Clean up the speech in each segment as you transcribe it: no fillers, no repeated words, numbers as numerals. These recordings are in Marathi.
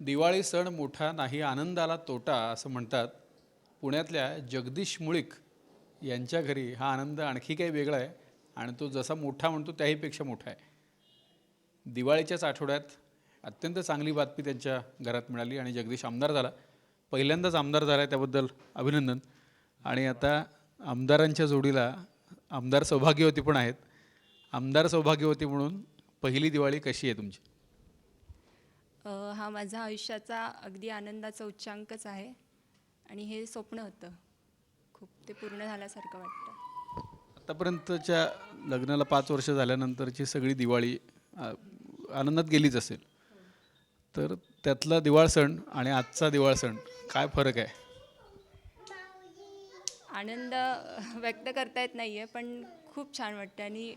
दिवाळी सण मोठा नाही आनंदाला तोटा असं म्हणतात. पुण्यातल्या जगदीश मुळीक यांच्या घरी हा आनंद आणखी काही वेगळा आहे आणि तो जसा मोठा म्हणतो त्याहीपेक्षा मोठा आहे. दिवाळीच्याच आठवड्यात अत्यंत चांगली बातमी त्यांच्या घरात मिळाली आणि जगदीश आमदार झाला. पहिल्यांदाच आमदार झाला आहे, त्याबद्दल अभिनंदन. आणि आता आमदारांच्या जोडीला आमदार सौभाग्यवती पण आहेत. आमदार सौभाग्यवती म्हणून पहिली दिवाळी कशी आहे तुमची? हा माझा आयुष्याचा अगदी आनंदाचा उच्चांकच आहे आणि हे स्वप्न होतं. खूप ते पूर्ण झाल्यासारखं वाटतं. आतापर्यंतच्या लग्नाला 5 वर्ष झाल्यानंतरची सगळी दिवाळी आनंदात गेलीच असेल, तर त्यातला दिवाळ सण आणि आजचा दिवाळ सण काय फरक आहे? आनंद व्यक्त करता येत नाही आहे, पण खूप छान वाटतं आणि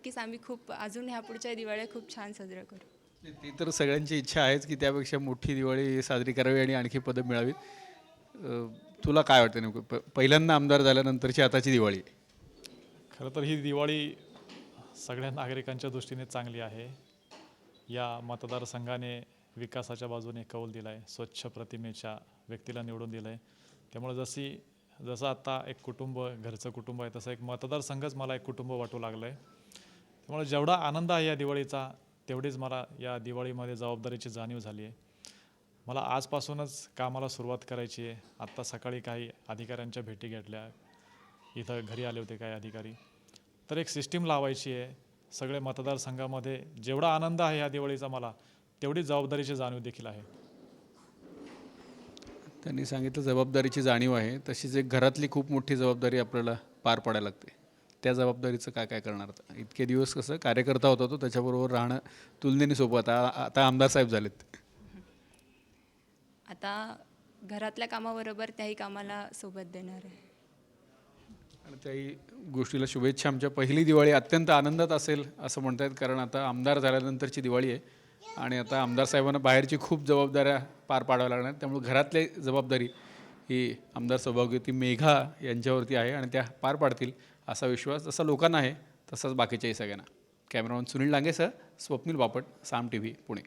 की आम्ही खूप अजून ह्या पुढच्या दिवाळी खूप छान साजरा करू. ती तर सगळ्यांची इच्छा आहेच की त्यापेक्षा मोठी दिवाळी साजरी करावी आणि आणखी पदं मिळावीत. तुला काय वाटतं नेमकं पहिल्यांदा आमदार झाल्यानंतरची आताची दिवाळी? खरं तर ही दिवाळी सगळ्या नागरिकांच्या दृष्टीने चांगली आहे. या मतदारसंघाने विकासाच्या बाजूने कौल दिला आहे, स्वच्छ प्रतिमेच्या व्यक्तीला निवडून दिलं आहे. त्यामुळे जसं आता एक कुटुंब घरचं कुटुंब आहे, तसं एक मतदारसंघच मला एक कुटुंब वाटू लागलं आहे. त्यामुळे जेवढा आनंद आहे या दिवाळीचा, तेवढीच मला या दिवाळीमध्ये जबाबदारीची जाणीव झाली आहे. मला आजपासूनच कामाला सुरुवात करायची आहे. आत्ता सकाळी काही अधिकाऱ्यांच्या भेटी घेतल्या, इथं घरी आले होते काही अधिकारी. तर एक सिस्टीम लावायची आहे. सगळे मतदारसंघामध्ये जेवढा आनंद आहे ह्या दिवाळीचा मला, तेवढीच जबाबदारीची जाणीव देखील आहे. त्यांनी सांगितलं जबाबदारीची जाणीव आहे, तशीच एक घरातली खूप मोठी जबाबदारी आपल्याला पार पाडायला लागते. त्या जबाबदारीचं काय काय करणार? इतके दिवस कसं कार्यकर्ता होता तो, त्याच्याबरोबर राहणं तुलनेने सोपं. आता आमदार साहेब झालेत. आता घरातल्या कामाबरोबर त्याही कामाला सोबत देणार आहे. आणि त्याही गोष्टीला शुभेच्छा. आमच्या पहिली दिवाळी अत्यंत आनंदात असेल असं म्हणतायत, कारण आता आमदार झाल्यानंतरची दिवाळी आहे आणि आता आमदार साहेबांना बाहेरची खूप जबाबदाऱ्या पार पाडाव्या लागणार. त्यामुळे घरातली जबाबदारी ही आमदार सौभाग्यवती मेघा यांच्यावरती आहे आणि त्या पार पाडतील असा विश्वास जसा लोकांना आहे तसाच बाकीच्याही सगळ्यांना. कॅमेरामॅन सुनील डांगेसह स्वप्नील बापट, साम TV पुणे.